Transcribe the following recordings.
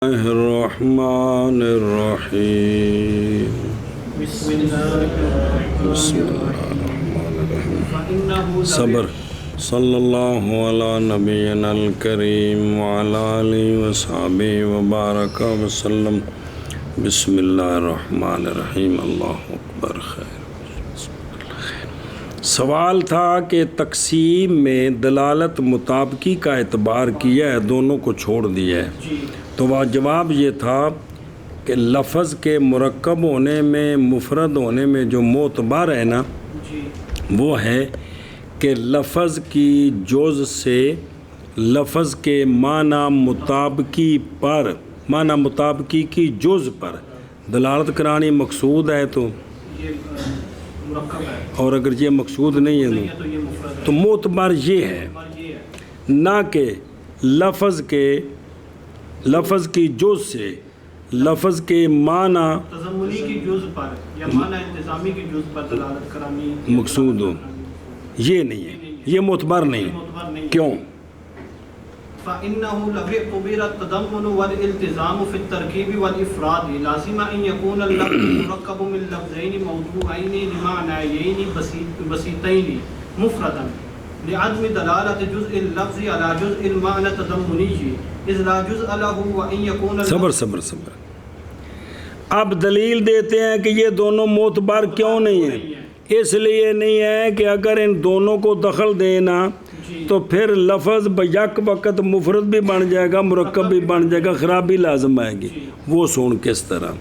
الرحمن الرحیم بسم اللہ صبر صلی اللہ علی نبینا الکریم وعلی آلہ وصحبہ وبارک وسلم بسم اللہ الرحمن الرحیم اللہ اکبر خیر۔ سوال تھا کہ تقسیم میں دلالت مطابقی کا اعتبار کیا ہے، دونوں کو چھوڑ دیا ہے، تو وہ جواب یہ تھا کہ لفظ کے مرکب ہونے میں مفرد ہونے میں جو معتبر ہے نا وہ ہے کہ لفظ کی جز سے لفظ کے معنی مطابقی پر معنی مطابقی کی جز پر دلالت کرانی مقصود ہے تو، اور اگر یہ مقصود نہیں ہے تو معتبر یہ ہے، نہ کہ لفظ کی جز سے لفظ کے معنی تضمنی کی جز پر یا معنی انتظامی کی جز پر دلالت کرانی مقصود ہو، یہ نہیں ہے، یہ معتبر نہیں۔ کیوں؟ فإنه لو اعتبر التضمن والالتزام في التركيب والإفراد لازم أن يكون اللفظ مركب من لفظين موضوعين لمعنيين بسيطين مفردا لعدم دلالة جزء اللفظ على جزء المعنى التضمني إذ لا جزء له وإن يكون صبر اب دلیل دیتے ہیں کہ یہ دونوں معتبر کیوں نہیں ہیں۔ اس لیے نہیں ہے کہ اگر ان دونوں کو دخل دینا تو پھر لفظ بیک وقت مفرد بھی بن جائے گا، مرکب بھی بن جائے گا، خرابی لازم آئے گی۔ وہ سن کس طرح؟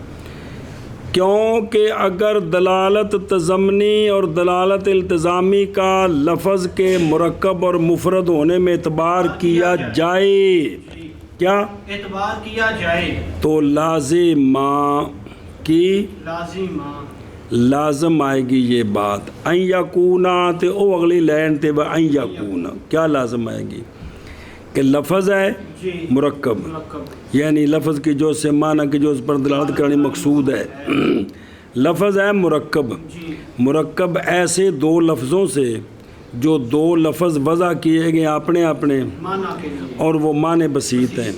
کیونکہ اگر دلالت تضمنی اور دلالت التزامی کا لفظ کے مرکب اور مفرد ہونے میں اعتبار کیا جائے، کیا اعتبار کیا جائے تو لازم آئے گی یہ بات ان یکونا، تے او اگلی لائن تے ان یکونا کیا لازم آئے گی کہ لفظ ہے مرکب، یعنی لفظ کی جو سے معنی کی جو اس پر دلالت کرنی مقصود ہے۔ لفظ ہے مرکب ایسے دو لفظوں سے جو دو لفظ وضع کیے گئے اپنے اور وہ معنی بسیط ہیں،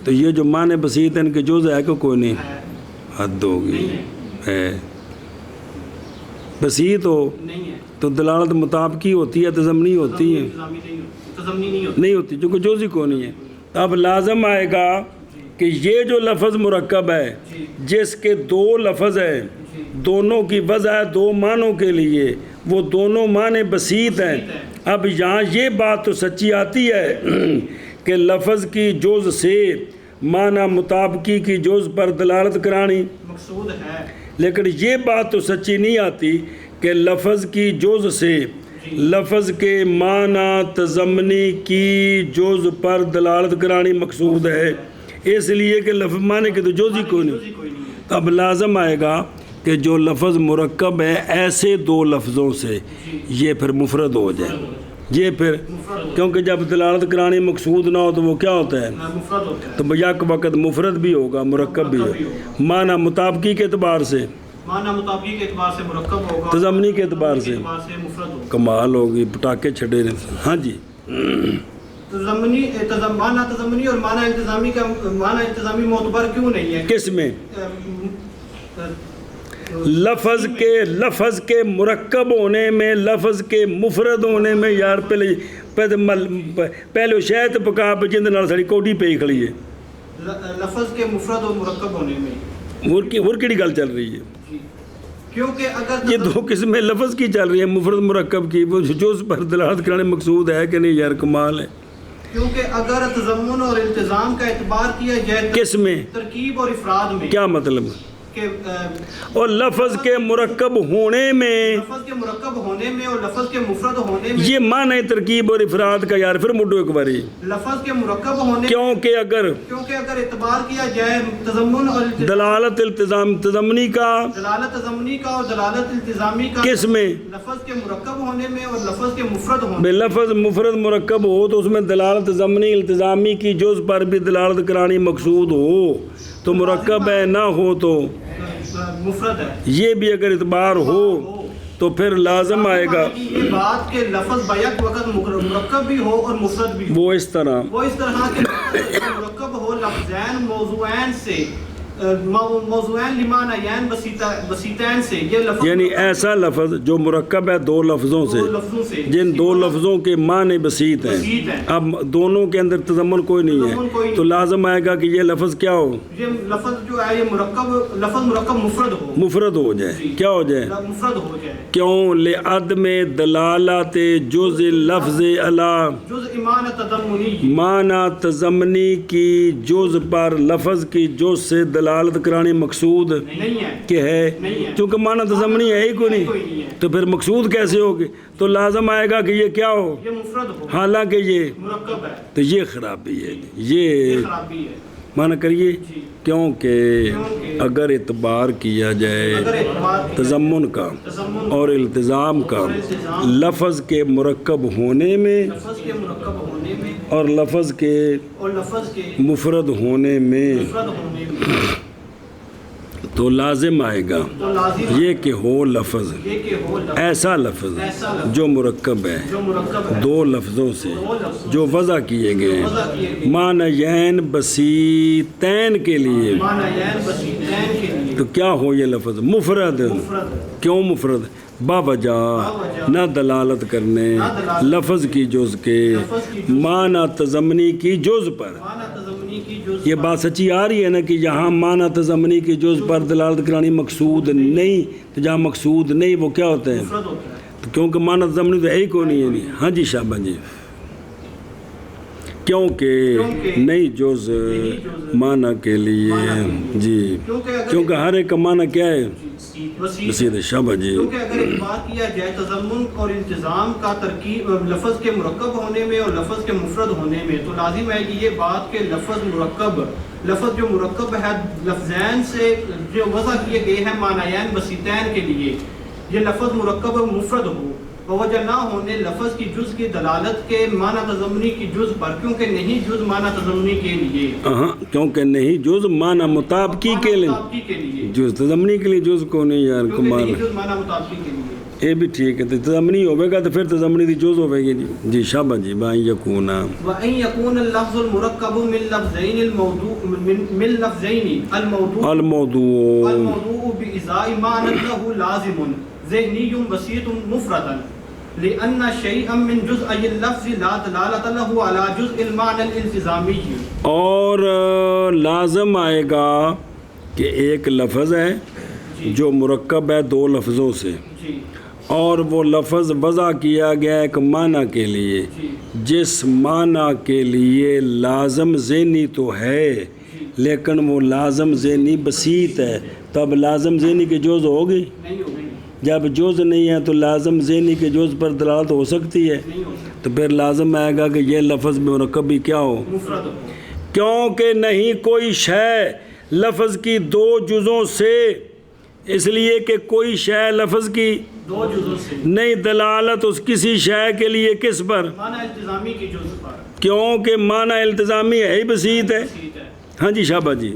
تو یہ جو معنی بسیط ہیں ان کے جز ہے کہ کوئی نہیں، حد ہوگی ہے، بسیط ہو تو دلالت مطابقی ہوتی ہے، تضمنی ہوتی ہے نہیں ہوتی، چونکہ جز ہی کو نہیں ہے۔ اب لازم آئے گا کہ یہ جو لفظ مرکب ہے جس کے دو لفظ ہیں، دونوں کی وضع ہے دو معنوں کے لیے، وہ دونوں معنی بسیط ہیں۔ اب یہاں یہ بات تو سچی آتی ہے کہ لفظ کی جز سے معنی مطابقی کی جز پر دلالت کرانی مقصود ہے، لیکن یہ بات تو سچی نہیں آتی کہ لفظ کی جز سے لفظ کے معنی تضمنی کی جز پر دلالت کرانی مقصود ہے، اس لیے کہ لفظ معنی کے تو جز ہی کوئی نہیں۔ اب لازم آئے گا کہ جو لفظ مرکب ہے ایسے دو لفظوں سے یہ پھر مفرد ہو جائے، یہ پھر کیونکہ جب دلالت کرانی مقصود نہ ہو تو وہ کیا ہوتا ہے، تو بیک وقت مفرد بھی ہوگا مرکب بھی ہوگا، معنی مطابقی کے اعتبار سے معنی مطابقی کے اعتبار سے مرکب ہوگا، تضمنی کے اعتبار سے مفرد ہوگا۔ کمال ہوگی، پٹاخے چھڑے رہے۔ ہاں جی، معنی تضمنی اور معنی انتظامی معتبر کیوں نہیں ہے؟ کس میں؟ لفظ کے مرکب ہونے میں، لفظ کے مفرد ہونے میں، یار پہلے شاید پکا پہ جند نال ساری کوٹی پہ ہی کھڑی ہے، لفظ کے مفرد اور مرکب ہونے میں اور کیڑی گل چل رہی ہے؟ کیونکہ اگر یہ دو قسمیں لفظ کی چل رہی ہیں، مفرد مرکب کی، وہ جو اس پر دلالت کرنے مقصود ہے کہ نہیں، یار کمال ہے۔ کیونکہ اگر تضمن اور التزام کا اعتبار کیا جائے کس میں؟ ترکیب اور افراد میں، کیا مطلب؟ کہ اور لفظ کے مرکب ہونے میں، لفظ کے مرکب ہونے میں اور لفظ کے مفرد ہونے میں، یہ معنی ترکیب اور افراد کا یار پھر مڈو ایک باری، لفظ کے مرکب ہونے کیونکہ اگر اعتبار کیا جائے تضمن اور دلالت التزام تضمنی کا، دلالت تضمنی کا اور دلالت التزامی کا، کس میں؟ لفظ کے مرکب ہونے میں اور لفظ کے مفرد ہونے بے لفظ مفرد مرکب ہو تو اس میں دلالت ضمنی التزامی کی جز پر بھی دلالت کرانی مقصود ہو تو مرکب ہے، نہ ہو تو مفرد ہے۔ یہ بھی اگر اعتبار ہو تو پھر لازم آئے گا یہ بات کہ لفظ بیک وقت مرکب بھی ہو اور مفرد بھی ہو، وہ اس طرح وہ اس طرح کہ مرکب ہو لفظین موضوعین سے، موضوعین لمعنیین بسیطین سے، یہ لفظ یعنی ایسا لفظ جو مرکب ہے دو لفظوں سے، دو لفظوں سے، جن دو لفظوں کے معنی بسیط بسیط ہیں، ہیں۔ اب دونوں کے اندر تضمن کوئی نہیں تضمن کوئی ہے، نہیں۔ تو لازم آئے گا کہ یہ لفظ کیا ہو، یہ لفظ جو ہے یہ لفظ مرکب مفرد ہو، مفرد ہو جائے، جی۔ کیا ہو جائے، مفرد ہو جائے، کیوں، لعدم دلالت جز لفظ علی جز ایمان تضمنی، معنی تضمنی کی جز پر لفظ کی جز سے دلالت کرانی مقصود نہیں ہے، کہ ہے، نہیں ہے، کیونکہ معنی تضمنی ہے ہی کوئی کوئی نہیں، نہیں ہے، تو پھر مقصود کیسے ہوگی، تو لازم آئے گا کہ یہ کیا ہو، یہ مفرد ہو، حالانکہ یہ، مرکب ہے، تو یہ خرابی ہے، یہ یہ خرابی ہے، معنی کریے، جی۔ کیونکہ کیونکہ اگر اعتبار کیا جائے اگر اعتبار کیا تضمن کا تضمن اور التزام کا اور التزام لفظ کے مرکب ہونے میں لفظ کے مرکب ہونے میں اور لفظ کے اور لفظ کے مفرد ہونے میں، مفرد ہونے میں، تو لازم آئے گا تو لازم یہ کہ ہو لفظ یہ کہ ہو لفظ ایسا لفظ ایسا لفظ جو مرکب ہے جو مرکب ہے، دو لفظوں سے دو لفظوں جو وضع کیے گئے وضع کیے گئے، معنیین بسیطین کے لیے، معنیین بسیطین کے لیے، تو کیا ہو یہ لفظ مفرد، مفرد ہے، کیوں مفرد، باوجہ نہ دلالت کرنے لفظ کی جز کے معنی تضمنی کی جز پر، معنی تضمنی کی جز یہ بات سچی آ رہی ہے نا کہ یہاں معنی تضمنی کی جز پر دلالت کرانی مقصود نہیں، تو جہاں مقصود نہیں وہ کیا ہوتے ہیں، مفرد ہوتا ہے، تو کیونکہ معنی تضمنی تو ہے ہی کوئی نہیں ہے نہیں۔ ہاں جی شابہ جی، کیونکہ نہیں جز معنی کے لیے، جی، کیونکہ ہر ایک کا معنی کیا ہے، وسیع بسیط ہے، شابہ جی، کیونکہ اگر اعتبار کیا جائے تضمن اور التزام کا ترکیب لفظ کے مرکب ہونے میں اور لفظ کے مفرد ہونے میں، تو لازم ہے کہ یہ بات کہ لفظ جو مرکب ہے لفظین سے جو وضع کیے گئے ہیں معنیین بسیطین کے لیے، یہ لفظ مرکب اور مفرد ہو، وجہ نہ ہونے لفظ کی جز کی دلالت کے معنی تضمنی کی جز پر، کیونکہ نہیں جز معنی تضمنی کے لیے، ہاں کیونکہ نہیں جز معنی مطابقی کے لیے، مطابقی کے لیے، جز تضمنی کے لیے جز کو نہیں یار کیونکہ کمال نہیں ہے، جز معنی مطابقی کے لیے، یہ بھی ٹھیک ہے، تو تضمنی ہوئے گا تو پھر تضمنی دی جز ہوئے گی جی شابہ جی، بائیں یکونا وَإِن يَكُونَ اللَّفْظُ الْمُرَكَّبُ مِنْ لَفْظَيْنِ الموضوع بِإِزَاءِ مَعْنًى لَهُ لَازِمٌ ذِهْنِيٌّ بَسِيطٌ مُفْرَدًا لِأَنَّ شَيْئًا مِنْ جُزْءِ اللَّفْظِ لَا دَلَالَةَ لَهُ عَلَى جُزْءِ الْمَعْنَى الْإِلْتِزَامِيِّ، اور لازم آئے گا کہ ایک لفظ ہے جو مرکب ہے دو لفظوں سے، جی اور وہ لفظ وضع کیا گیا ایک معنی کے لیے، جی جس معنی کے لیے لازم ذہنی تو ہے لیکن وہ لازم ذہنی بسیط ہے، تو اب لازم ذہنی کی جز ہوگی، نہیں ہوگی، جب جز نہیں ہے تو لازم ذہنی کے جز پر دلالت ہو سکتی ہے، نہیں ہو سکتی، تو پھر لازم آئے گا کہ یہ لفظ مرکب بھی کیا ہو، مفرد ہو، کیونکہ نہیں کوئی شے لفظ کی دو جزوں سے، اس لیے کہ کوئی شے لفظ کی دو جزوں سے، نہیں دلالت اس کسی شے کے لیے کس پر، معنی التزامی کی جز پر، کیونکہ معنی التزامی ہے ہی بسیط ہے، بسیط ہے، ہاں جی شابہ جی،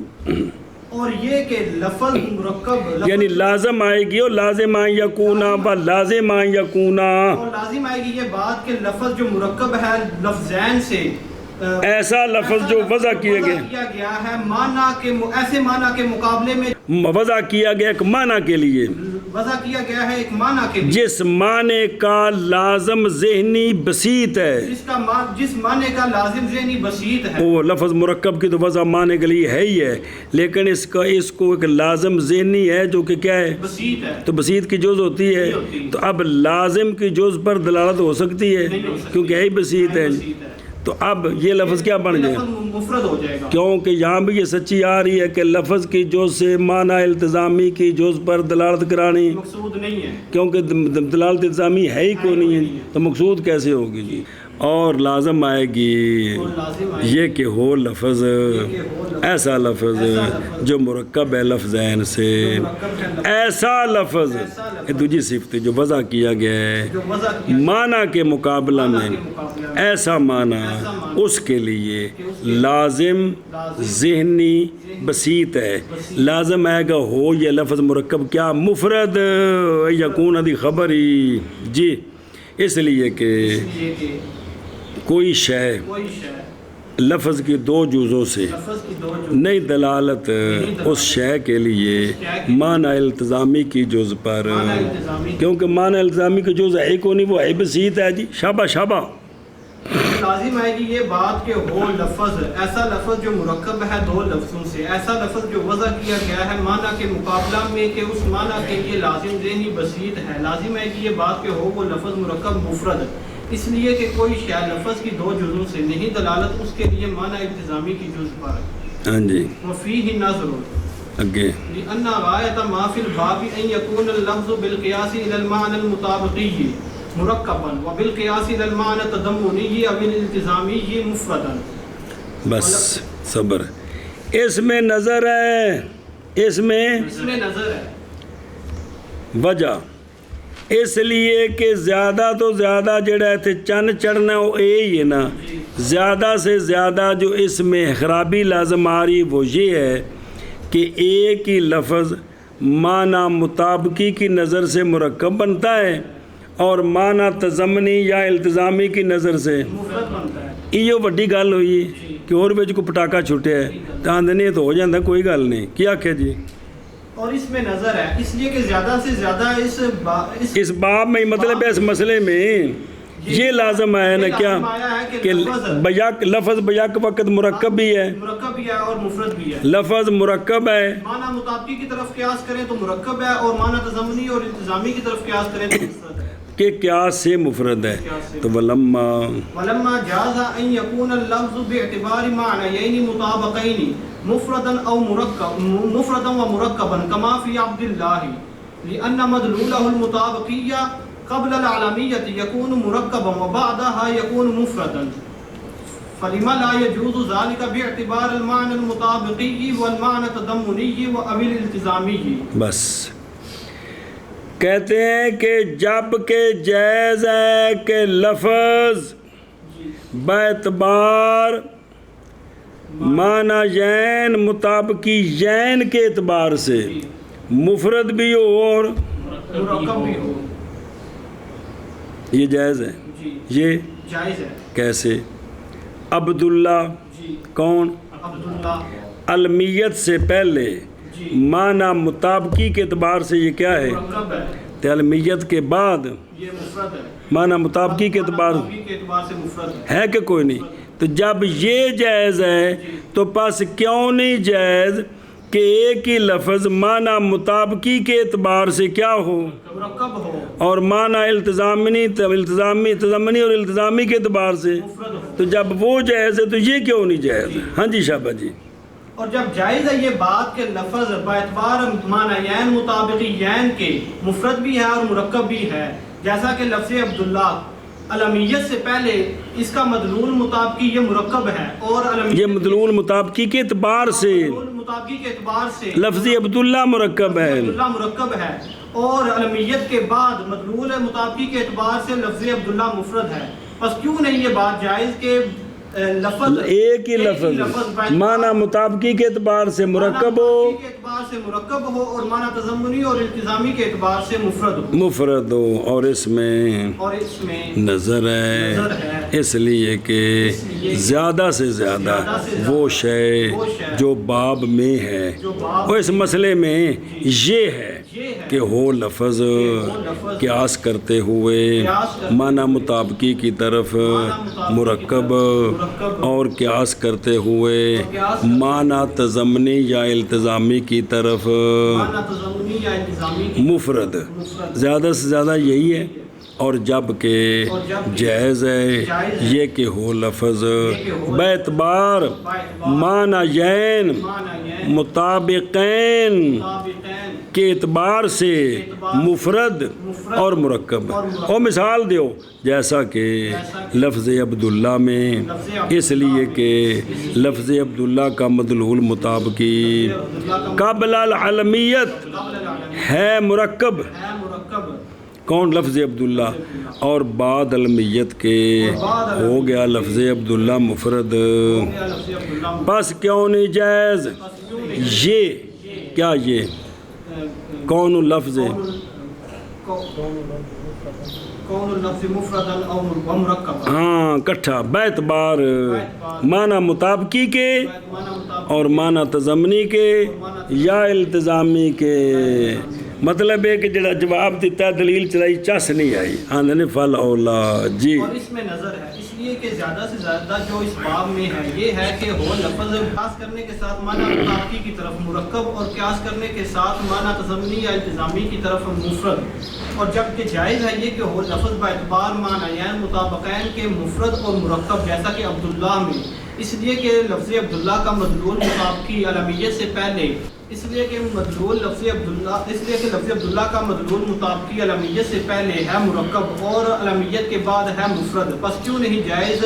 اور یہ کہ لفظ مرکب یعنی لازم آئے گی اور لازم آئیں یکونا و لازم آئیں یکونا، اور لازم آئے گی یہ بات کہ لفظ جو مرکب ہے لفظین سے، ایسا لفظ جو وضع کیے وضع گئے، کیا گیا ہے معنی کے ایسے معنی کے مقابلے میں وضع کیا گیا ایک معنی کے لیے وضع کیا گیا ہے ایک معنی کے لیے، جس معنی کا لازم ذہنی بسیط ہے، جس معنی کا لازم ذہنی بسیط ہے، وہ لفظ مرکب کی تو وضع معنی کے لیے ہے ہی ہے، لیکن اس کو ایک لازم ذہنی ہے جو کہ کیا ہے، بسیط ہے، تو بسیط کی جز ہوتی ہے، تو اب لازم کی جز پر دلالت ہو سکتی ہے نہیں ہو سکتی، کیونکہ ہے ہی بسیط ہے، بسیط ہے، تو اب یہ لفظ کیا بن جائے، لفظ مفرد ہو جائے گا، کیونکہ یہاں بھی یہ سچی آ رہی ہے کہ لفظ کی جز سے معنی التزامی کی جز پر دلالت کرانی، مقصود نہیں ہے، کیونکہ دلالت التزامی ہے ہی کوئی نہیں ہے تو مقصود کیسے ہوگی جی، اور لازم آئے گی اور لازم آئے یہ کہ ہو لفظ کہ ہو لفظ ایسا لفظ جو مرکب ہے لفظین سے، مرکب ہے ایسا لفظ یہ دوسری صفت جو وضع کیا گیا ہے جو وضع کیا معنی کے مقابلہ میں، کے مقابلہ میں، ایسا معنی اس کے لیے لازم ذہنی بسیط ہے. لازم آئے گا ہو یہ لفظ مرکب کیا مفرد یکون ادی خبری جی اس لیے کہ یہ کہ کوئی شے کوئی شے لفظ کی دو جزوں سے لفظ کی دو جو نہیں دلالت اس شے کے لیے معنی التزامی کی جز پر معنی التزامی کیونکہ معنی التزامی کی جز ہے کو نہیں وہ ہے بسیط ہے جی شابہ شابہ لازم ہے کہ یہ بات کہ ہو لفظ ایسا لفظ جو مرکب ہے دو لفظوں سے ایسا لفظ جو وضع کیا گیا ہے معنی کے مقابلہ میں کہ اس معنی کے لیے لازم ذہنی بسیط ہے. لازم ہے کہ یہ بات کہ ہو وہ لفظ مرکب مفرد اس لیے کہ کوئی شے لفظ کی دو جزوں سے نہیں دلالت اس کے لیے معنی التزامی کی جز پر ہے. ہاں جی وفیہ نظر اگے لأن غایت ما فی الباب ان یکون اللفظ بالقیاس الى المعنى المطابقی مرکبا وبالقیاس الى المعنى التضمنی او الالتزامی مفردا. بس صبر اس میں نظر ہے اس میں نظر ہے وجہ اس لیے کہ زیادہ تو زیادہ جڑا ہے چند چڑھنا وہ یہی ہے نا زیادہ سے زیادہ جو اس میں خرابی لازم آ رہی وہ یہ ہے کہ ایک ہی لفظ معنی مطابقی کی نظر سے مرکب بنتا ہے اور معنی تضمنی یا التزامی کی نظر سے مفرد بنتا ہے. یہ وڈی گل ہوئی کہ اور وچ کو پٹاکا چھٹیا ہے تو آندنے تو ہو جاتا کوئی گل نہیں کیا کہ جی اور اس میں نظر ہے اس لیے کہ زیادہ سے زیادہ اس باب میں مطلب ہے اس مسئلے میں یہ لازم ہے نا کیا کہ لفظ بیک وقت مرکب بھی ہے مرکب بھی ہے اور مفرد بھی ہے. لفظ مرکب ہے معنی مطابقی کی طرف قیاس کریں تو مرکب ہے اور معنی تضمنی اور التزامی کی طرف قیاس کریں تو مفرد ہے کہ قیاس سے مفرد ہے. تو ولما جاز ان يكون اللفظ باعتبار معنيين مطابقين مفردا او مفردا ومركبا كما في عبد الله لان مدلوله المطابقية قبل العلمية يكون مركبا وبعدها يكون مفردا فلما لا يجوز ذلك باعتبار المعنى المطابقي والمعنى التضمني او الالتزامي. بس کہتے ہیں کہ جب کہ جائز ہے کہ لفظ باعتبار معنی یین مطابقی یین کے اعتبار سے مفرد بھی ہو اور مرکب بھی ہو یہ جائز ہے. یہ جائز ہے کیسے عبداللہ کون عبداللہ علمیت سے پہلے معنی مطابقی کے اعتبار سے یہ کیا ہے مرکب ہے علمیت کے بعد یہ مفرد ہے معنی مطابقی کے اعتبار سے مفرد ہے کہ کوئی نہیں. تو جب یہ جائز ہے تو پس کیوں نہیں جائز کہ ایک ہی لفظ معنی مطابقی کے اعتبار سے کیا ہو مرکب ہو اور معنی تضمنی اور التزامی کے اعتبار سے مفرد ہو. تو جب وہ جائز ہے تو یہ کیوں نہیں جائز ہے. ہاں جی شابہ جی. اور جب جائز ہے یہ بات کہ لفظ باعتبار معنیین مطابقیین کے مفرد بھی ہے اور مرکب بھی ہے جیسا کہ لفظ عبداللہ علمیت سے پہلے اس کا مدلول مطابقی یہ مرکب ہے اور یہ مدلول مطابقی کے اعتبار سے مطابقی کے اعتبار سے لفظ عبداللہ مرکب ہے عبداللہ مرکب ہے اور علمیت کے بعد مدلول مطابقی کے اعتبار سے لفظ عبداللہ مفرد ہے. پس کیوں نہیں یہ بات جائز کہ لفظ ایک ہی لفظ معنی مطابقی کے اعتبار سے مرکب ہو کے اعتبار سے مرکب ہو اور معنی تضمنی اور التزامی کے اعتبار سے مفرد ہو اور اس میں نظر ہے اس لیے کہ زیادہ سے زیادہ وہ شے جو باب میں ہے وہ اس مسئلے میں یہ ہے کہ ہو لفظ قیاس کرتے ہوئے معنی مطابقی کی طرف مرکب اور قیاس کرتے ہوئے معنی تضمنی یا التزامی کی طرف مفرد زیادہ سے زیادہ یہی ہے. اور جب کہ جائز ہے یہ کہ ہو لفظ باعتبار معنیین مطابقین کے اعتبار سے مفرد اور مرکب. اور مثال دیو جیسا کہ لفظ عبداللہ میں اس لیے کہ لفظ عبداللہ کا مدلول مطابقی قبل العلمیت ہے مرکب کون؟ لفظ عبداللہ، اور بعد علمیت کے ہو گیا لفظ عبداللہ مفرد، یا لفظ عبداللہ بس کیوں نہیں جائز؟ یہ کیا یہ کون لفظ ہے؟ کون اللفظ مفردا او مرکبا، ہاں کٹھا بیتبار معنی مطابقی کے معنی مطابق اور معنی تضمنی کے یا التزامی کے، مطلب ہے کہ جڑا جواب دیتا ہے دلیل چلائی چس نہیں آئی، آندھنے فل اولا جی۔ اور اس میں نظر ہے اس لیے کہ زیادہ سے زیادہ جو اس باب میں ہے یہ ہے کہ ہو لفظ قیاس کرنے کے ساتھ معنی مطابقی کی طرف مرکب اور قیاس کرنے کے ساتھ معنی تضمنی یا التزامی کی طرف مفرد، اور جبکہ جائز ہے یہ کہ ہو لفظ باعتبار معنیین مطابقین کے مفرد اور مرکب، جیسا کہ عبداللہ میں، اس لیے کہ لفظ عبداللہ کا مدلول مطابقی علمیت سے پہلے، اس لیے کہ لفظ عبداللہ کا مدلول مطابقی علمیت سے پہلے ہے مرکب اور علمیت کے بعد ہے مفرد، پس کیوں نہیں جائز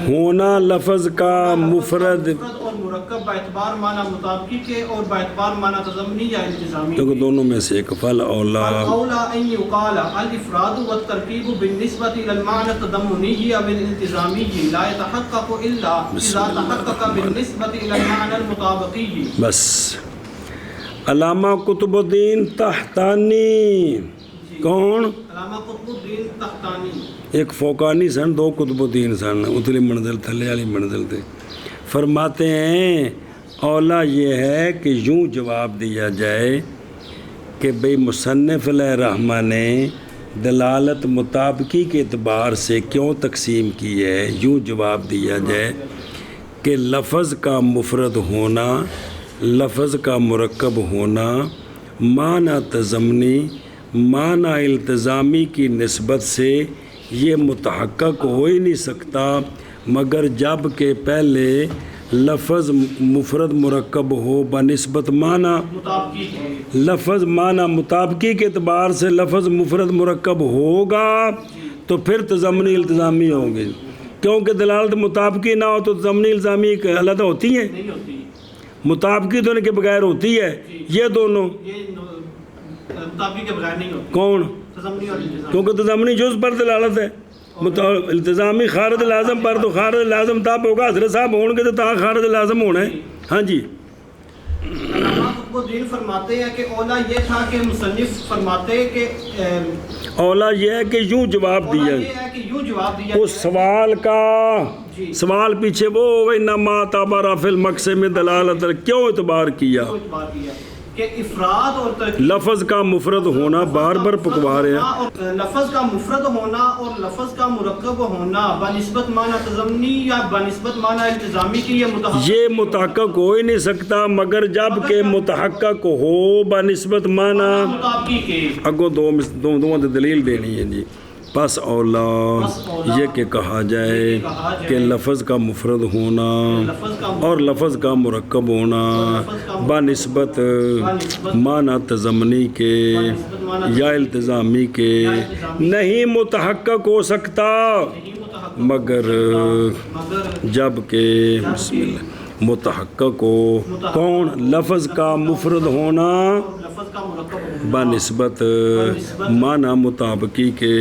ہونا لفظ کا مفرد، اور مرکب باعتبار معنی مطابقی کے اور باعتبار معنی تضمنی یا التزامی تو دونوں میں سے ایک فل اولا۔ اولا ان يقال الافراد والترکیب بالنسبة الى المعنى التضمنی او الالتزامی لا يتحقق الا اذا تحقق بالنسبة الى المعنى المطابقی۔ بس علامہ قطب الدین تحتانی، کون؟ علامہ قطب الدین تحتانی، ایک فوقانی سن، دو قطب الدین سن، اتلی منزل تھلے والی منزل تھے، فرماتے ہیں اولا یہ ہے کہ یوں جواب دیا جائے کہ بھئی مصنف علیہ رحمہ نے دلالت مطابقی کے اعتبار سے کیوں تقسیم کی ہے، یوں جواب دیا جائے کہ لفظ کا مفرد ہونا، لفظ کا مرکب ہونا، معنی تضمنی معنی التزامی کی نسبت سے یہ متحقق ہو ہی نہیں سکتا مگر جب کہ پہلے لفظ مفرد مرکب ہو بنسبت معنی مطابقی کے، لفظ معنی مطابقی کے اعتبار سے لفظ مفرد مرکب ہوگا تو پھر تضمنی التزامی ہوں گے، کیونکہ دلالت مطابقی نہ ہو تو تضمنی التزامی علیحدہ ہوتی ہیں، نہیں ہوتی، مطابقی تو ان کے بغیر ہوتی ہے، یہ دونوں یہ مطابقی کے بغیر نہیں ہوتی، کون؟ تضمنی اور التزامی، کیونکہ تضمنی جز پر دلالت ہے، التزامی خارج لازم پر، تو خارج لازم تب ہوگا حضرت صاحب ہون گے تو تا خارج لازم ہونا ہے، ہاں جی۔ علامہ قطب الدین فرماتے ہیں کہ اولا یہ تھا کہ مصنف فرماتے کہ اولا یہ ہے کہ یوں جواب اولا دیا یہ ہے کہ یوں جواب دیا اس سوال کا، جی، سوال پیچھے وہ انما تابر فی المقصد میں دلالت، کیوں اعتبار کیا؟ کو اعتبار کیا کہ افراد اور ترکیب، لفظ کا مفرد ہونا بار بار پکوا رہے ہیں، اور لفظ کا مفرد ہونا اور لفظ کا مرکب ہونا بنسبت معنی تضمنی یا بنسبت معنی التزامی کی یہ متحقق ہو ہی نہیں سکتا مگر جب کہ متحقق ہو بنسبت معنی مطابقی کے، اگوں دو دلیل دینی ہے جی۔ پس اولا یہ کہ کہا جائے کہ لفظ کا مفرد ہونا اور لفظ کا مرکب ہونا بنسبت معنی تضمنی کے یا التزامی کے نہیں متحقق ہو سکتا مگر جب کہ بسم اللہ متحقق ہو، کون؟ لفظ کا مفرد ہونا لفظ کا مرکب ہونا بنسبت معنی مطابقی کے،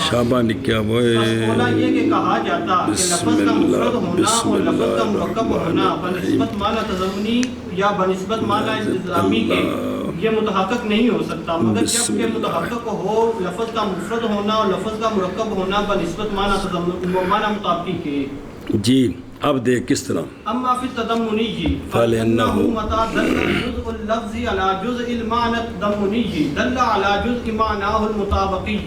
شابہ نکیا ہوئے۔ اولا یہ کہ کہا جاتا کہ لفظ کا مفرد ہونا اور لفظ کا مرکب ہونا بنسبت معنی تضمنی یا بنسبت معنی التزامی کے یہ متحقق نہیں ہو سکتا مگر جب کہ متحقق ہو لفظ کا مفرد ہونا اور لفظ کا مرکب ہونا بنسبت معنی مطابقی کے۔ جی اب دیکھ کس طرح اما فی التضمنی فَلِأَنَّهُ متى دل جزء اللفظ على جزء المعنى التضمنی دل على جزء معناه المطابقی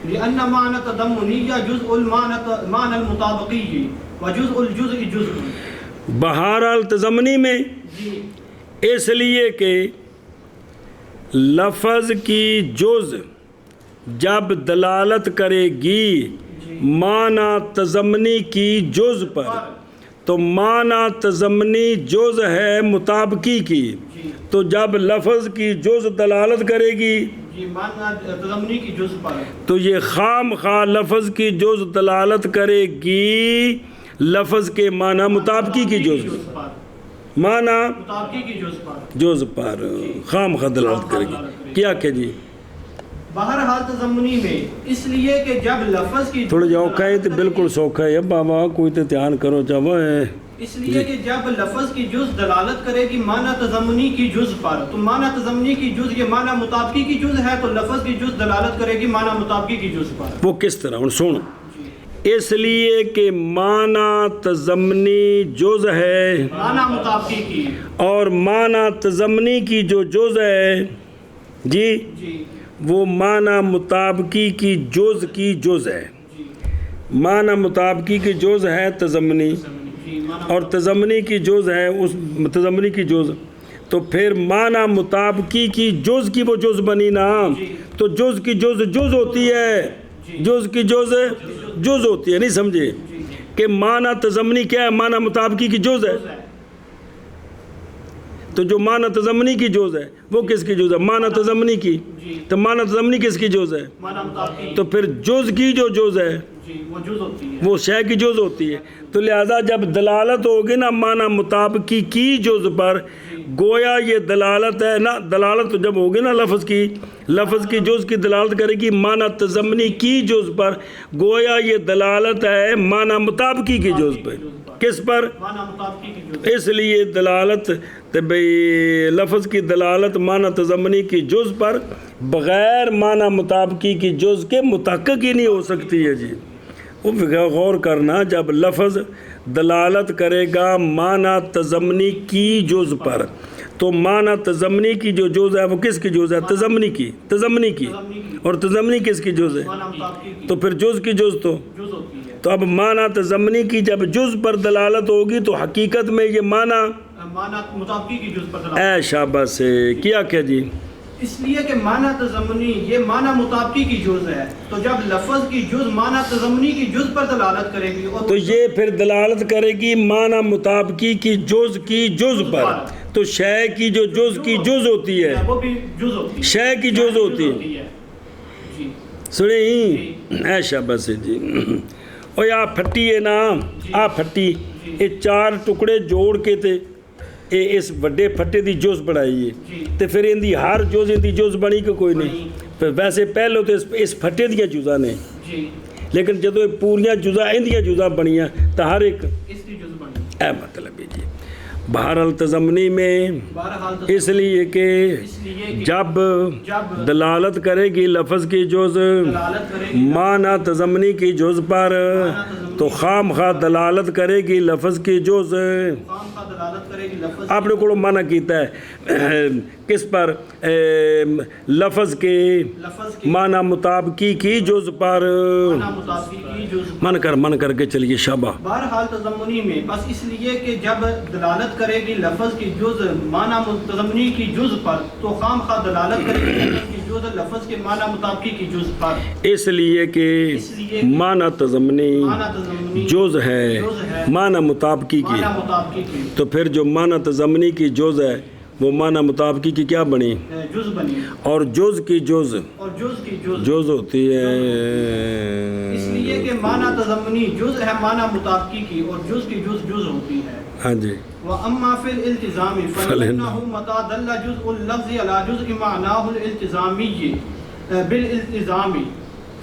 لأن معنى التضمنی جزء المعنى المطابقی وجزء الجزء جزء۔ بہرحال تضمنی میں اس لیے کہ لفظ کی جز جب دلالت کرے گی معنی تضمنی کی جز پر تو معنی تضمنی جز ہے مطابقی کی، تو جب لفظ کی جز دلالت کرے گی تضمنی کی جز پر تو یہ خام خواہ لفظ کی جز دلالت کرے گی لفظ کے معنی مطابقی کی جز معنی مطابقی کی جز پر جز پر خام خواہ دلالت کرے گی۔ کیا کہ جی بہرحال تضمنی میں اس لیے کہ جب لفظ کی تھوڑا جو اوکھا ہے تو بالکل سوکھا ہے بابا کوئی تو دھیان کرو چاہو اس لیے کہ جب لفظ کی جز دلالت کرے گی معنی تضمنی کی جز پر تو معنی تضمنی کی جز یہ معنی مطابقی کی جز ہے تو لفظ کی جز دلالت کرے گی معنی مطابقی کی جز پر. وہ کس طرح ہوں سن اس لیے کہ معنی تضمنی جز ہے معنی مطابقی کی اور معنی تضمنی کی جو جز ہے جی وہ معنی مطابقی کی جز ہے. معنی مطابقی کی جز ہے تضمنی اور تضمنی کی جز ہے اس تضمنی کی جز تو پھر معنی مطابقی کی جز کی وہ جز بنی نا تو جز کی جز ہوتی ہے جز کی جز ہوتی ہے. نہیں سمجھے کہ معنی تضمنی کیا ہے معنی مطابقی کی جز ہے تو جو معنی تضمنی کی جز ہے وہ کس کی جز ہے معنی تضمنی کی تو معنی تضمنی کس کی جز ہے تو پھر جز کی جو جز ہے وہ شے کی جز ہوتی ہے. تو لہذا جب دلالت ہوگی نا معنی مطابقی کی جز پر گویا یہ دلالت ہے نا دلالت جب ہوگی نا لفظ کی جز کی دلالت کرے گی معنی تضمنی کی جز پر گویا یہ دلالت ہے معنی مطابقی کی جز پر. کس پر اس لیے دلالت بھئی لفظ کی دلالت معنی تضمنی کی جز پر بغیر معنی مطابقی کی جز کے متحقق ہی نہیں ہو سکتی ہے. جی وہ غور کرنا جب لفظ دلالت کرے گا معنی تضمنی کی جز پر تو معنی تضمنی کی جو جز ہے وہ کس کی جز ہے تضمنی کی اور تضمنی کس کی جز ہے تو پھر جز کی جز تو اب معنی تضمنی کی جب جز پر دلالت ہوگی تو حقیقت میں یہ معنی مطابقی کی جز پر دلالت اے شاباش سے کیا کہ جی اس لیے کہ معنی تضمنی یہ معنی مطابقی کی جز ہے تو جب لفظ کی جز معنی تضمنی کی جز پر دلالت کرے گی تو یہ پھر دلالت کرے گی معنی مطابقی کی جز پر تو شے کی جو جز کی جز ہوتی ہے وہ بھی جز ہوتی ہے شے کی جز ہوتی ہے. سنیں اے شاباش سے جی اور یہ پھٹی ہے نا آ پھٹی یہ 4 ٹکڑے جوڑ کے تے اس وڈے پھٹے دی جز بڑھائی ہے تے پھر ان دی ہر جز بنی کہ کوئی نہیں پھر ویسے پہلے تو اس پھٹے دیا جزاں نے لیکن جدو پوریاں جزاں ان دیا جزاں بنیاں تو ہر ایک اے مطلب ہے جی بہرحال تضمنی میں اس لیے کہ جب دلالت کرے گی لفظ کی جز معنی تضمنی کی جز پر تو خام خواہ دلالت کرے گی لفظ کی جز آپ نے کو معنی کیتا ہے کس پر لفظ کے معنی مطابقی کی جز پر من کر کے چلیے شابہ. بہرحال تضمنی میں بس اس لیے کہ جب دلالت کرے گی لفظ کی جز معنی تضمنی کی جز پر تو خام خواہ دلالت کرے گی لفظ کی جز لفظ کے معنی مطابقی کی جز پر اس لیے کہ معنی تضمنی جز ہے معنی مطابقی کی تو پھر جو معنی تضمنی کی جز ہے وہ معنی مطابقی کی کیا بنی جز بنی اور جز کی جز جز ہوتی ہے. اس لیے کہ معنی تضمنی جز ہے معنی مطابقی کی اور جز کی جز ہوتی ہے. ہاں جی وَأَمَّا فِي الْإِلْتِزَامِ فَإِنَّهُ مَتَى دَلَّ جُزْءُ اللَّفْظِ عَلَى جُزْءِ مَعْنَاهُ الْإِلْتِزَامِيِّ بِالْإِلْتِزَامِ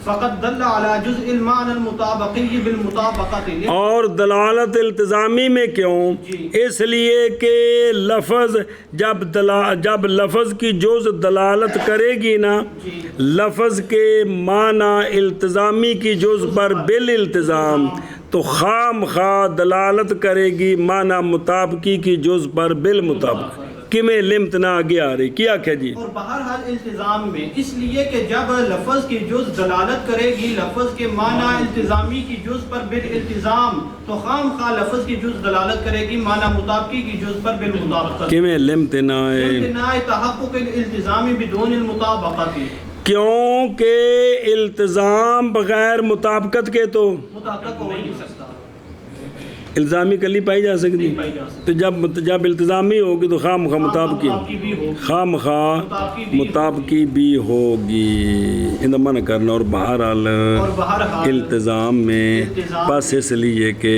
فقط دل علی جزء المعنى المطابقی بالمطابقت اور دلالت التزامی میں کیوں اس لیے کہ لفظ جب لفظ کی جز دلالت کرے گی نا لفظ کے معنی التزامی کی جز پر بالالتزام تو خام خواہ دلالت کرے گی معنی مطابقی کی جز پر بالمطابق کہ میں لمت نہ آگے آ رہی کیا کہ جی اور بہرحال التزام میں اس لیے کہ جب لفظ کی جز دلالت کرے گی لفظ کے معنی التزامی کی جز پر بالالتزام تو خام خواہ لفظ کی جز دلالت کرے گی معنی مطابقی کی جز پر بالمطابقت کہ میں لمت نہ آئے تحقق الالتزام بدون المطابقت کیونکہ التزام بغیر مطابقت کے تو مطابقت ہو نہیں سکتا الزامی کلی پائی جا سکتی تو جب التزامی ہوگی تو خام خواہ مطابقی بھی ہوگی ان من کرنا اور بہرحال التزام میں پس اس لیے کہ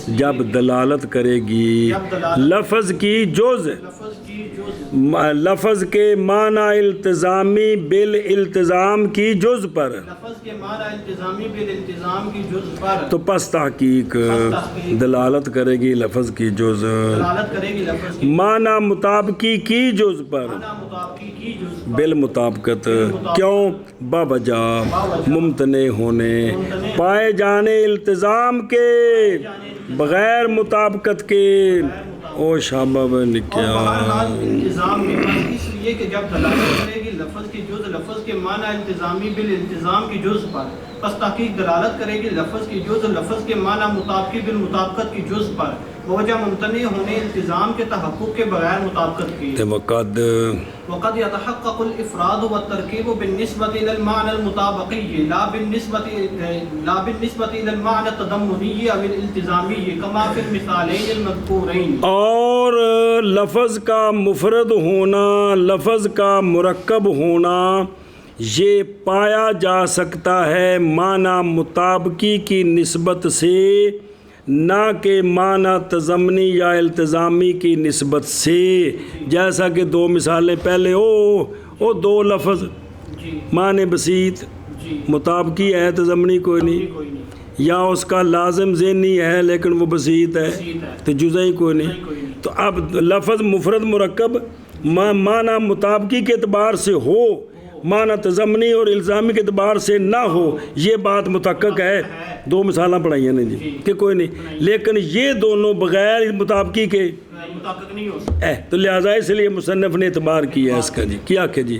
جب دلالت کرے گی لفظ کی جز لفظ کے معنی التزامی بالالتزام کی جز پر، لفظ کے معنی التزامی بالالتزام کی جز پر، تو پس تحقیق دلالت کرے گی لفظ کی جز، دلالت کرے گی لفظ کی معنی مطابقی کی جز پر معنی مطابقی کی جز پر، بالمطابقت، کیوں؟ باوجہ ممتنع ہونے، پائے جانے التزام کے بغیر مطابقت کے۔ او شاباب اور نکیا بہرحال التزام میں بس اس لیے کہ جب دلالت کرے گی لفظ کی جز، لفظ کے معنی التزامی بالالتزام کی جز پر، پس تحقیق دلالت کرے گی لفظ کی جز، لفظ کے معنی مطابقی بالمطابقت کی جز پر، بوجہ ممتنع ہونے التزام کے تحقق کے بغیر مطابقت کی۔ وقد يتحقق الافراد والترکیب بالنسبة الى المعنى المطابقي لا بالنسبة الى المعنى التضمني او الالتزامي كما في المثالين المذکورین۔ اور لفظ کا مفرد ہونا، لفظ کا مرکب ہونا، یہ پایا جا سکتا ہے معنی مطابقی کی نسبت سے، نہ کہ معنی تضمنی یا التزامی کی نسبت سے۔ جیسا کہ دو مثالیں پہلے، او دو لفظ جی معنی بسیط جی مطابقی ہے، تضمنی کوئی نہیں، کوئی نہیں، یا اس کا لازم ذہنی ہے لیکن وہ بسیط ہے بسیط ہے، تو جزئی کوئی نہیں۔ کوئی نہیں۔ تو اب لفظ مفرد مرکب معنی مطابقی کے اعتبار سے ہو، معنی تضمنی اور الزامی کے اعتبار سے نہ ہو، یہ بات متحقق ہے۔ دو مثالیں پڑھائی ہیں نا جی کہ کوئی نہیں، لیکن یہ دونوں بغیر مطابقی کے مطابق نہیں ہو سکتا۔ تو لہٰذا اس لیے مصنف نے اعتبار کیا ہے اس کا جی، کیا کہ جی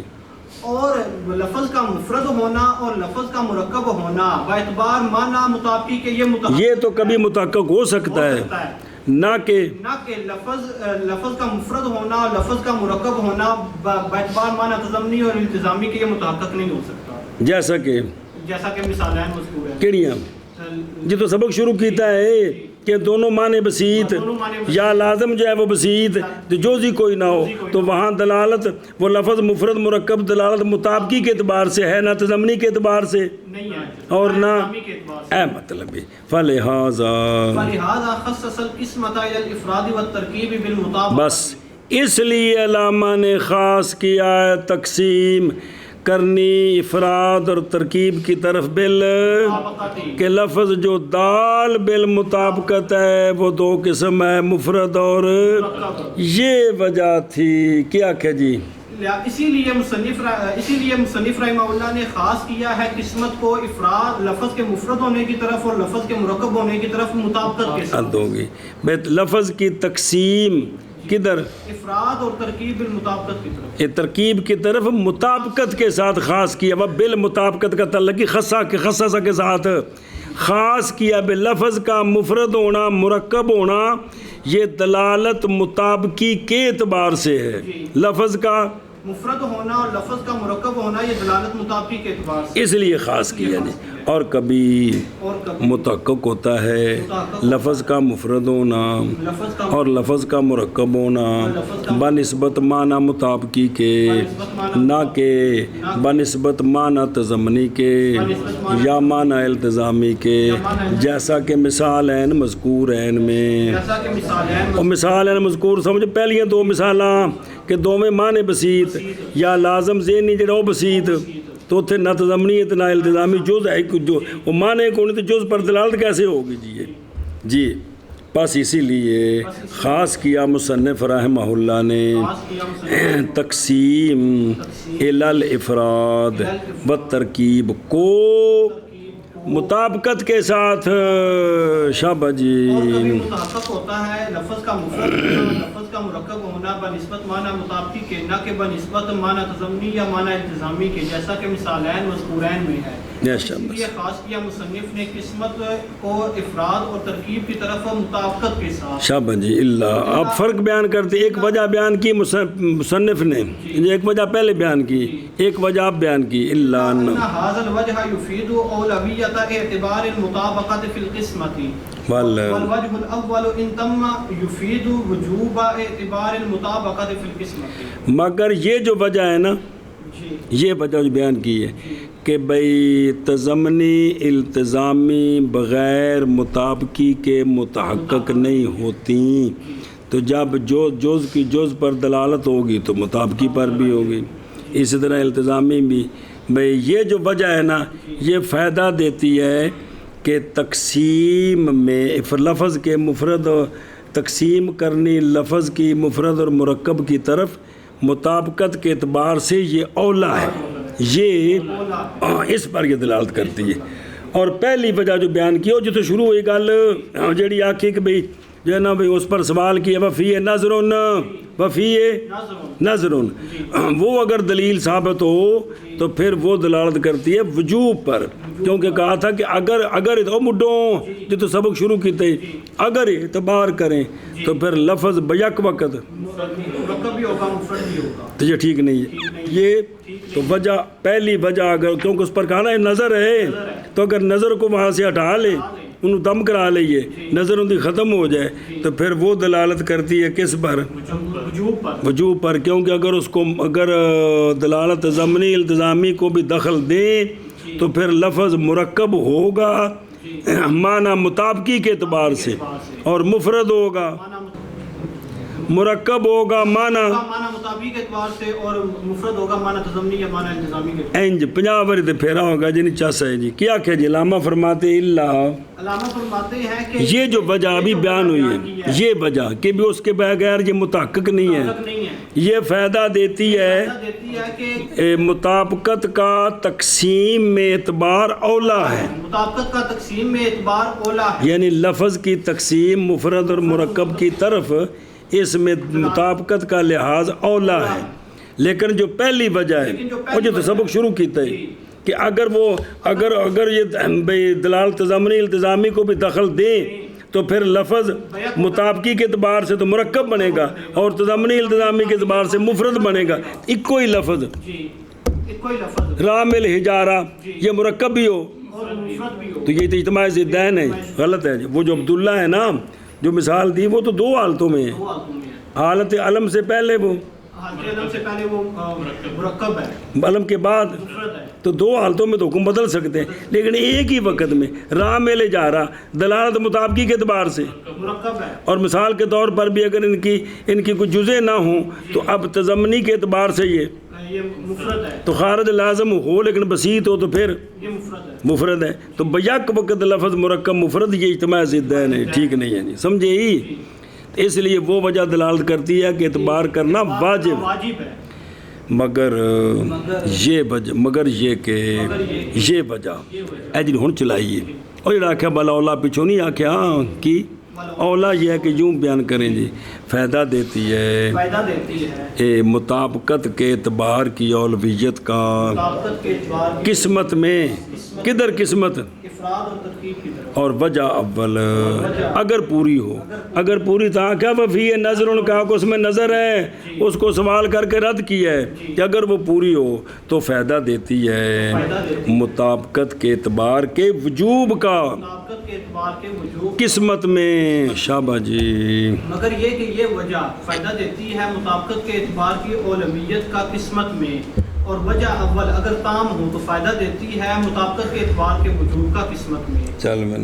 اور لفظ کا مفرد ہونا اور لفظ کا مرکب ہونا باعتبار معنی مطابقی کے یہ تو کبھی متحقق ہو سکتا ہے، نہ کہ لفظ کا مفرد ہونا اور لفظ کا مرکب ہونا باعتبار معنی تضمنی اور التزامی کے یہ متحقق نہیں ہو سکتا، جیسا کہ مثالیں مذکور ہیں۔ کیڑیاں جی تو سبق شروع کیتا ہے کہ دونوں معنی بسیط یا لازم جو ہے وہ بسیط تو جوزی کوئی نہ ہو، تو وہاں دلالت وہ لفظ مفرد مرکب دلالت مطابقی کے اعتبار سے ہے، نہ تضمنی کے اعتبار سے نہیں ہے اور نہ التزامی کے اعتبار سے۔ اے مطلب فلہذا خصص القسمۃ الی الافراد والترکیب بالمطابقۃ، بس اس لیے علامہ نے خاص کیا ہے تقسیم کرنی افراد اور ترکیب کی طرف کہ لفظ جو دال بالمطابقت ہے وہ دو قسم ہے، مفرد اور یہ وجہ تھی کیا کہ جی اسی لیے مصنف رحمہ اللہ نے خاص کیا ہے قسمت کو افراد لفظ کے مفرد ہونے کی طرف اور لفظ کے مرکب ہونے کی طرف مطابقت کے ساتھ ہوگی۔ لفظ کی تقسیم کدھر؟ افراد اور ترکیب بالمطابقت کی طرف، یہ ترکیب کی طرف مطابقت کے ساتھ خاص کیا، وہ بالمطابقت کا تعلق خصاصہ کے ساتھ خاص کیا۔ لفظ کا مفرد ہونا مرکب ہونا یہ دلالت مطابقی کے اعتبار سے ہے، لفظ کا مفرد ہونا اور لفظ کا مرکب ہونا یہ دلالت مطابقی کے اعتبار سے اس لیے خاص کیا جی۔ اور کبھی متحقق ہوتا ہے لفظ کا مفرد ہونا اور لفظ کا مرکب ہونا بنسبت معنی مطابقی کے، نہ کہ بنسبت معنی تضمنی کے یا معنی التزامی کے، جیسا کہ مثال ہیں مذکور ہیں میں، اور مثال ہیں مذکور سمجھ پہلیاں دو مثالاں کہ دو میں معنی بسیط یا لازم ذہنی جڑا وہ بسیط تو اتنے نہ تضمنی نہ التزامی جز ہے، جو وہ معنی کو نہیں تو جز پر دلالت کیسے ہوگی جی بس اسی لیے خاص کیا مصنف رحمہ اللہ نے تقسیم الافراد و ترکیب کو مطابقت کے ساتھ شابہ جی۔ اور کبھی متحقق ہوتا ہے لفظ کا مفرد ہونا لفظ کا مرکب ہونا بنسبت معنی مطابقی کے، نہ کہ بنسبت معنی تضمنی یا معنی التزامی کے، جیسا کہ مثالین مذکورین میں ہے۔ اس لیے خاص کیا مصنف نے قسمت کو افراد اور ترکیب کی طرف مطابقت کے ساتھ شابہ جی۔ اللہ اب فرق بیان کرتے، ایک وجہ بیان کی مصنف نے، ایک وجہ پہلے بیان کی، ایک وجہ آپ بیان کی۔ اللہ هذا الوجہ يفيد اولویت اعتبار المطابقت فی القسمت والوجہ الاول ان تم يفيد وجوب اعتبار المطابقت فی القسمت۔ مگر یہ جو وجہ ہے نا، یہ وجہ جو بیان کی ہے کہ بھئی تضمنی التزامی بغیر مطابقی کے متحقق نہیں ہوتی، تو جب جوز کی جوز پر دلالت ہوگی تو مطابقی پر بھی ہوگی. اسی طرح التزامی بھی. بھئی یہ جو وجہ ہے نا یہ فائدہ دیتی ہے کہ تقسیم میں لفظ کے مفرد تقسیم کرنی لفظ کی مفرد اور مرکب کی طرف مطابقت کے اعتبار سے یہ اولا ہے. یہ اس پر یہ دلالت کرتی ہے. اور پہلی وجہ جو بیان کی ہو جو تو شروع ہوئی گل جیڑی آکھی کہ بھئی جو ہے نا بھئی اس پر سوال کیا وفی نظرن وفی نظرن وہ اگر دلیل ثابت ہو تو پھر وہ دلالت کرتی ہے وجوب پر. کیونکہ کہا تھا کہ اگر تو مڈوں جو تو سبق شروع کیتے اگر اعتبار کریں تو پھر لفظ بیک وقت تو یہ ٹھیک نہیں ہے. یہ تو وجہ پہلی وجہ اگر کیونکہ اس پر کہا نا نظر ہے تو اگر نظر کو وہاں سے ہٹا لے انہوں دم کرا لئیے نظر ان کی ختم ہو جائے تو پھر وہ دلالت کرتی ہے کس پر وجوب پر. کیونکہ اگر اس کو اگر دلالت ضمنی التزامی کو بھی دخل دیں تو پھر لفظ مرکب ہوگا معنی مطابقی کے اعتبار سے اور مفرد ہوگا مرکب ہوگا معنی مطابقی کے اعتبار سے اور مفرد ہوگا معنی تضمنی یا معنی التزامی کے انج 50 باری تے پھیرا ہوگا جی نہیں چاس ہے جی. کیا کہ جی علامہ فرماتے علامہ فرماتے ہیں کہ یہ جو وجہ ابھی بیان ہوئی ہے یہ وجہ کہ بھی اس کے بغیر یہ متحقق نہیں ہے. یہ فائدہ دیتی ہے کہ مطابقت کا تقسیم میں اعتبار اولا ہے. مطابقت کا تقسیم میں اعتبار اولا ہے یعنی لفظ کی تقسیم مفرد اور مرکب کی طرف اس میں مطابقت کا لحاظ اولا ہے. لیکن جو پہلی وجہ ہے وہ جو تو سبق شروع کیتا ہے کہ اگر یہ دلالت ضمنی التزامی کو بھی دخل دیں تو پھر لفظ مطابقی کے اعتبار سے تو مرکب بنے گا اور تضمنی التزامی کے اعتبار سے مفرد بنے گا. ایک ہی لفظ رامل حجارہ یہ مرکب بھی ہو تو یہ تو اجتماع ضدین ہے. غلط ہے. وہ جو عبداللہ ہے نا جو مثال دی وہ تو دو حالتوں میں ہے. حالت علم سے پہلے وہ مرکب ہے علم کے بعد تو دو حالتوں میں تو حکم بدل سکتے ہیں لیکن ایک ہی وقت میں راہ میں لے جا رہا دلالت مطابقی کے اعتبار سے مرکب ہے. اور مثال کے طور پر بھی اگر ان کی کوئی جزے نہ ہوں تو اب تضمنی کے اعتبار سے یہ مفرد ہے تو خارج لازم ہو لیکن بسیط ہو تو پھر یہ مفرد ہے. تو بیک وقت لفظ مرکب مفرد یہ اجتماع ضدین ہے. ٹھیک نہیں ہے. سمجھے ہی اس لیے وہ وجہ دلالت کرتی ہے کہ اعتبار کرنا واجب ہے مگر یہ کہ یہ وجہ ایجل ہون چلائیے اور یہ آکھا بلا اولا پچھو نہیں آکھا کی اولا یہ ہے کہ یوں بیان کریں جی فائدہ دیتی ہے مطابقت کے اعتبار کی اولویت کا قسمت میں کدھر قسمت اور وجہ اول اگر پوری ہو اگر پوری تھا کیا وفی نظر ان کا اس میں نظر ہے اس کو سوال کر کے رد کیا ہے کہ اگر وہ پوری ہو تو فائدہ دیتی ہے مطابقت کے اعتبار کے وجوب کا قسمت میں. شابہ جی مگر یہ کہ یہ وجہ فائدہ دیتی ہے مطابقت کے اعتبار کی اولویت کا قسمت میں اور وجہ اول اگر تام ہو تو فائدہ دیتی ہے مطابقت کے اعتبار کے وجوب کا قسمت میں. چل میں